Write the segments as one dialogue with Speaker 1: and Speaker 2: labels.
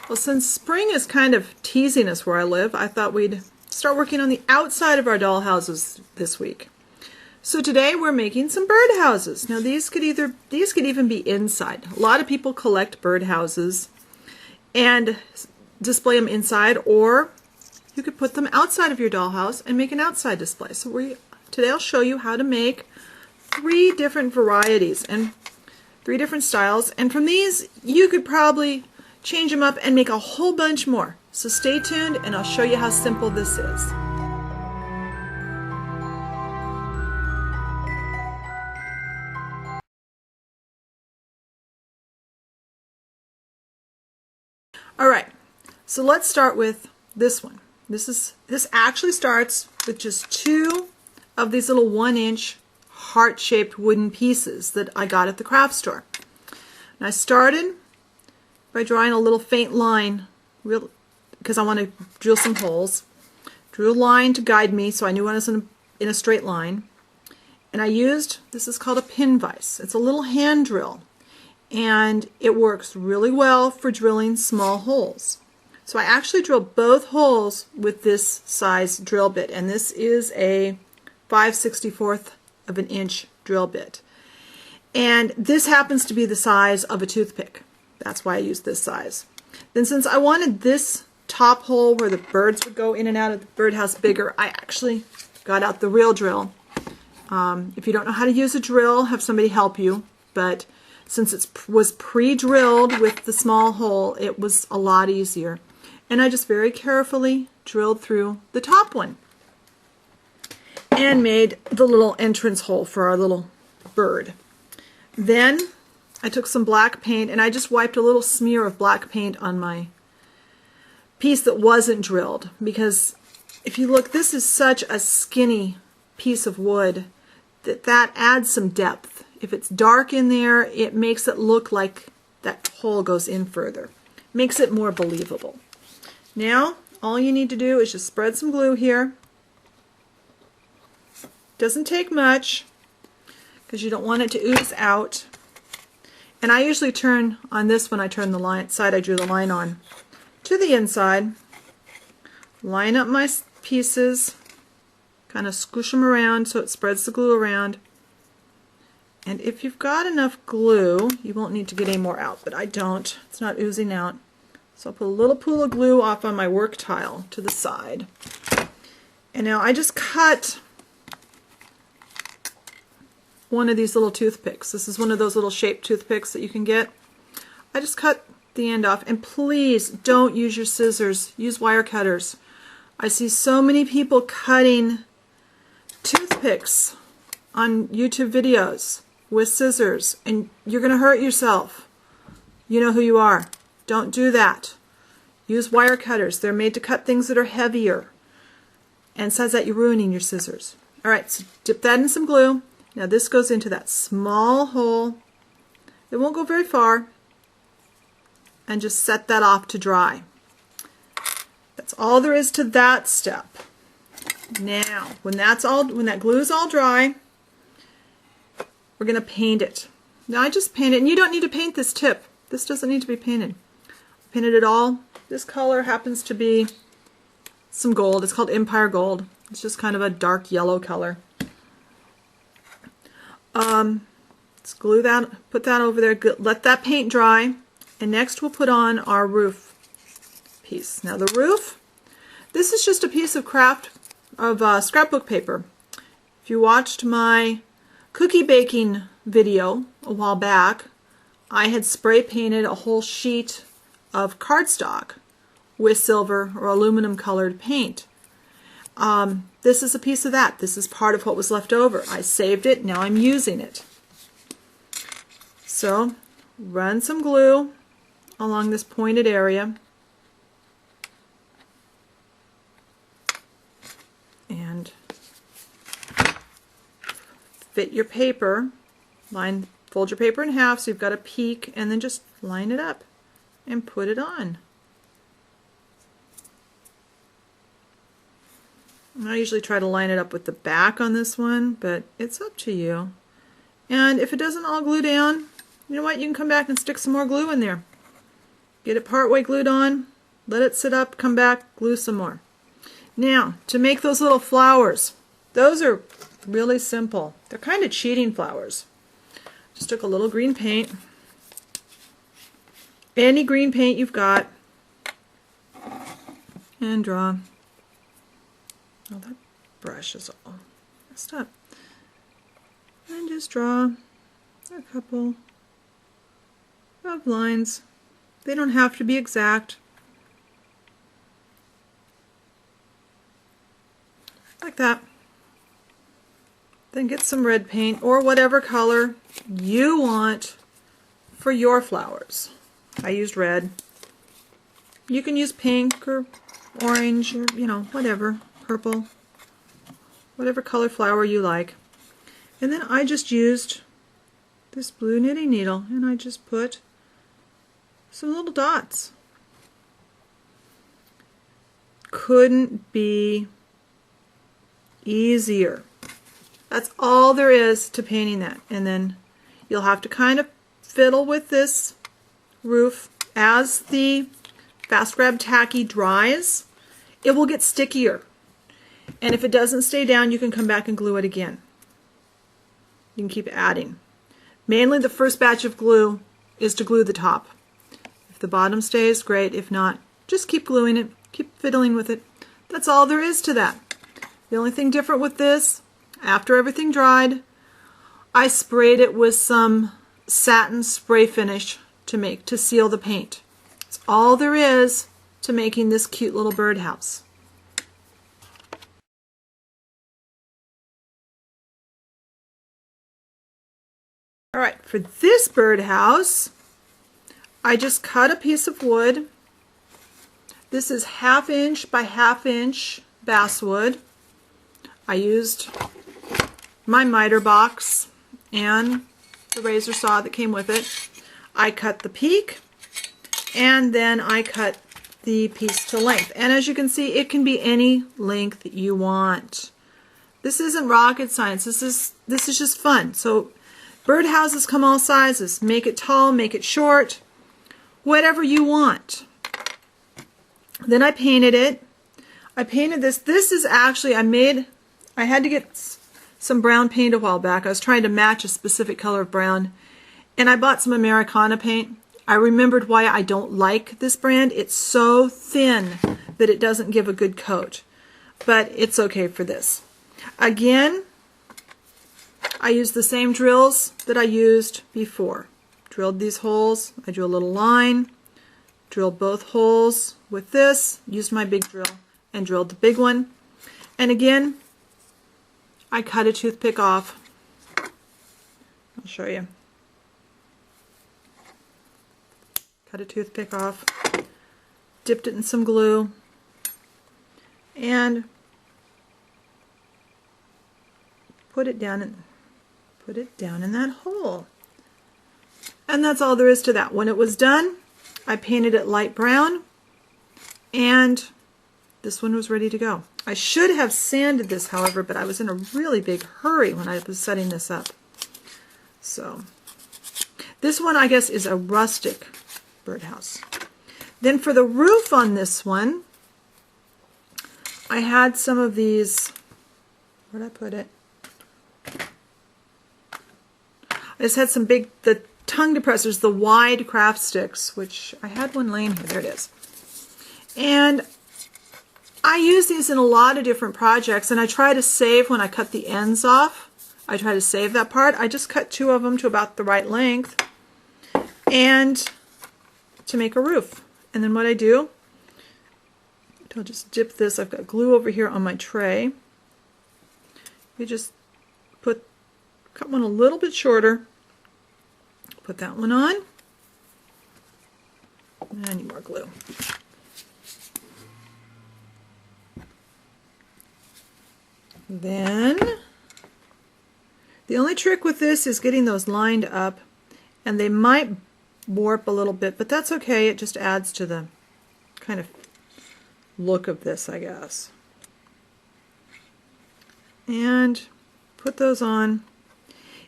Speaker 1: Well, since spring is kind of teasing us where I live, I thought we'd start working on the outside of our dollhouses this week. So today we're making some birdhouses. Now these could even be inside. A lot of people collect birdhouses and display them inside, or you could put them outside of your dollhouse and make an outside display. So today I'll show you how to make 3 different varieties and 3 different styles, and from these you could probably change them up and make a whole bunch more. So stay tuned and I'll show you how simple this is. Alright, so let's start with this one. This actually starts with just 2 of these little 1-inch heart-shaped wooden pieces that I got at the craft store. And I started by drawing a little faint line, because I want to drill some holes. Drew a line to guide me so I knew I was in a straight line. And I used, this is called a pin vise. It's a little hand drill, and it works really well for drilling small holes. So I actually drilled both holes with this size drill bit, and this is a 5/64 of an inch drill bit. And this happens to be the size of a toothpick. That's why I used this size. Then since I wanted this top hole where the birds would go in and out of the birdhouse bigger, I actually got out the real drill. If you don't know how to use a drill, have somebody help you. But since it was pre-drilled with the small hole, it was a lot easier. And I just very carefully drilled through the top one and made the little entrance hole for our little bird. Then I took some black paint and I just wiped a little smear of black paint on my piece that wasn't drilled, because if you look, this is such a skinny piece of wood that adds some depth. If it's dark in there, it makes it look like that hole goes in further. Makes it more believable. Now all you need to do is just spread some glue here. Doesn't take much because you don't want it to ooze out. And I usually turn, on this one I turn the side I drew the line on to the inside, line up my pieces, kind of squish them around so it spreads the glue around. And if you've got enough glue, you won't need to get any more out, but I don't. It's not oozing out. So I'll put a little pool of glue off on my work tile to the side. And now I just cut one of these little toothpicks. This is one of those little shaped toothpicks that you can get. I just cut the end off, and please don't use your scissors. Use wire cutters. I see so many people cutting toothpicks on YouTube videos with scissors, and you're going to hurt yourself. You know who you are. Don't do that. Use wire cutters. They're made to cut things that are heavier. And besides that, you're ruining your scissors. Alright, so dip that in some glue. Now this goes into that small hole. It won't go very far. And just set that off to dry. That's all there is to that step. Now, when that glue is all dry, we're going to paint it. Now I just painted, and you don't need to paint this tip. This doesn't need to be painted. I painted it all. This color happens to be some gold. It's called Empire Gold. It's just kind of a dark yellow color. Let's glue that, put that over there, let that paint dry, and next we'll put on our roof piece. Now the roof, this is just a piece of scrapbook paper. If you watched my cookie baking video a while back, I had spray painted a whole sheet of cardstock with silver or aluminum colored paint. This is a piece of that. This is part of what was left over. I saved it. Now I'm using it. So run some glue along this pointed area. And fit your paper. Fold your paper in half so you've got a peak, and then just line it up and put it on. I usually try to line it up with the back on this one, but it's up to you. And if it doesn't all glue down, you know what? You can come back and stick some more glue in there. Get it partway glued on, let it sit up, come back, glue some more. Now, to make those little flowers, those are really simple. They're kind of cheating flowers. Just took a little green paint, any green paint you've got, and draw. Oh, that brush is all messed up. And just draw a couple of lines. They don't have to be exact. Like that. Then get some red paint or whatever color you want for your flowers. I used red. You can use pink or orange or, you know, whatever, purple, whatever color flower you like. And then I just used this blue knitting needle and I just put some little dots. Couldn't be easier. That's all there is to painting that. And then you'll have to kind of fiddle with this roof as the Fast Grab Tacky dries. It will get stickier. And if it doesn't stay down, you can come back and glue it again. You can keep adding. Mainly the first batch of glue is to glue the top. If the bottom stays, great. If not, just keep gluing it. Keep fiddling with it. That's all there is to that. The only thing different with this, after everything dried, I sprayed it with some satin spray finish to seal the paint. That's all there is to making this cute little birdhouse. All right, for this birdhouse, I just cut a piece of wood. This is 1/2 inch by 1/2 inch basswood. I used my miter box and the razor saw that came with it. I cut the peak and then I cut the piece to length. And as you can see, it can be any length that you want. This isn't rocket science. This is just fun. So birdhouses come all sizes. Make it tall, make it short, whatever you want. Then I painted it. I painted this. This is actually, I had to get some brown paint a while back. I was trying to match a specific color of brown. And I bought some Americana paint. I remembered why I don't like this brand. It's so thin that it doesn't give a good coat. But it's okay for this. Again, I used the same drills that I used before. Drilled these holes. I drew a little line. Drilled both holes with this. Used my big drill and drilled the big one. And again, I cut a toothpick off. I'll show you. Cut a toothpick off, dipped it in some glue, and put it down in that hole. And that's all there is to that. When it was done, I painted it light brown, and this one was ready to go. I should have sanded this, however, but I was in a really big hurry when I was setting this up. So this one, I guess, is a rustic birdhouse. Then for the roof on this one, I had some of these, where'd I put it? I just had some big, the tongue depressors, the wide craft sticks, which I had one laying here, there it is. And I use these in a lot of different projects, and I try to save when I cut the ends off. I try to save that part. I just cut 2 of them to about the right length, and to make a roof. And then what I do, I'll just dip this. I've got glue over here on my tray. You just cut one a little bit shorter, put that one on, and I need more glue. Then the only trick with this is getting those lined up, and they might warp a little bit, but that's okay. It just adds to the kind of look of this, I guess. And put those on.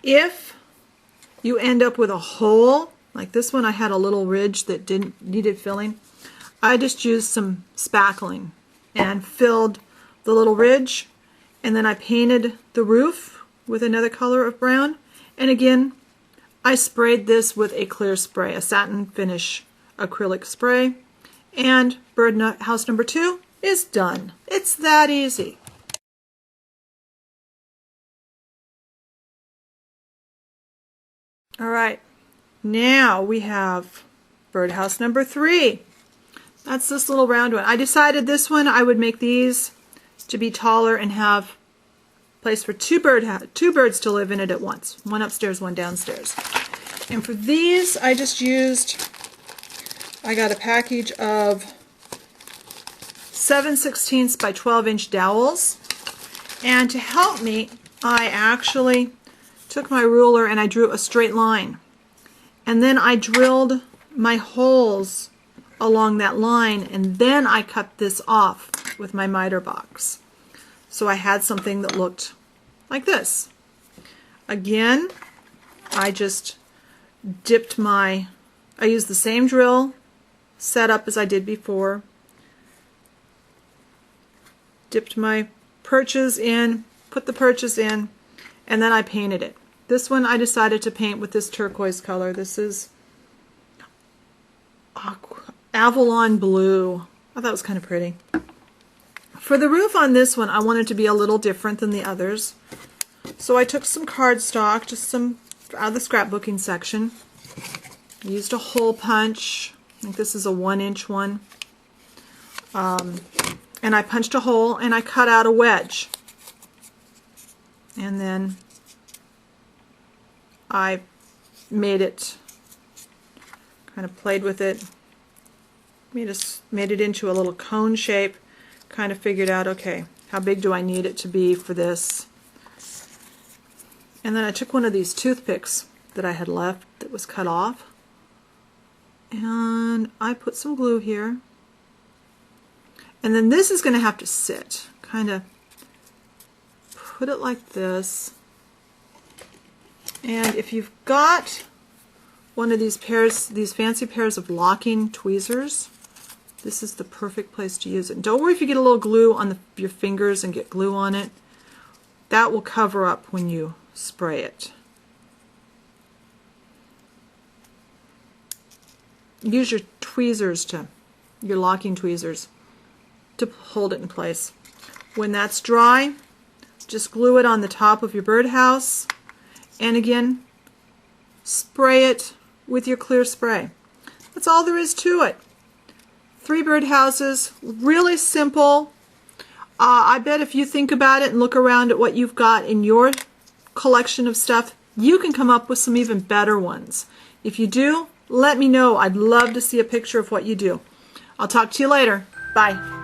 Speaker 1: If you end up with a hole, Like this one, I had a little ridge that needed filling. I just used some spackling and filled the little ridge, and then I painted the roof with another color of brown. And again, I sprayed this with a clear spray, a satin finish acrylic spray, and birdhouse number 2 is done. It's that easy. All right, now we have birdhouse number 3. That's this little round one. I decided this one I would make these to be taller and have place for two birds to live in it at once. One upstairs, one downstairs. And for these, I got a package of 7/16 by 12-inch dowels. And to help me, I actually took my ruler and I drew a straight line. And then I drilled my holes along that line, and then I cut this off with my miter box. So I had something that looked like this. Again, I just I used the same drill setup as I did before. Dipped my perches in, put the perches in, and then I painted it. This one I decided to paint with this turquoise color. This is Avalon Blue. I thought it was kind of pretty. For the roof on this one, I wanted to be a little different than the others. So I took some cardstock, just some out of the scrapbooking section. I used a hole punch. I think this is a 1-inch one. And I punched a hole and I cut out a wedge. And then I made it, kind of played with it, made it into a little cone shape, kind of figured out, okay, how big do I need it to be for this? And then I took one of these toothpicks that I had left that was cut off, and I put some glue here. And then this is going to have to sit, kind of put it like this. And if you've got one of these fancy pairs of locking tweezers, this is the perfect place to use it. Don't worry if you get a little glue on your fingers and get glue on it. That will cover up when you spray it. Use your tweezers your locking tweezers to hold it in place. When that's dry, just glue it on the top of your birdhouse, and again, spray it with your clear spray. That's all there is to it. 3 birdhouses, really simple. I bet if you think about it and look around at what you've got in your collection of stuff, you can come up with some even better ones. If you do, let me know. I'd love to see a picture of what you do. I'll talk to you later. Bye.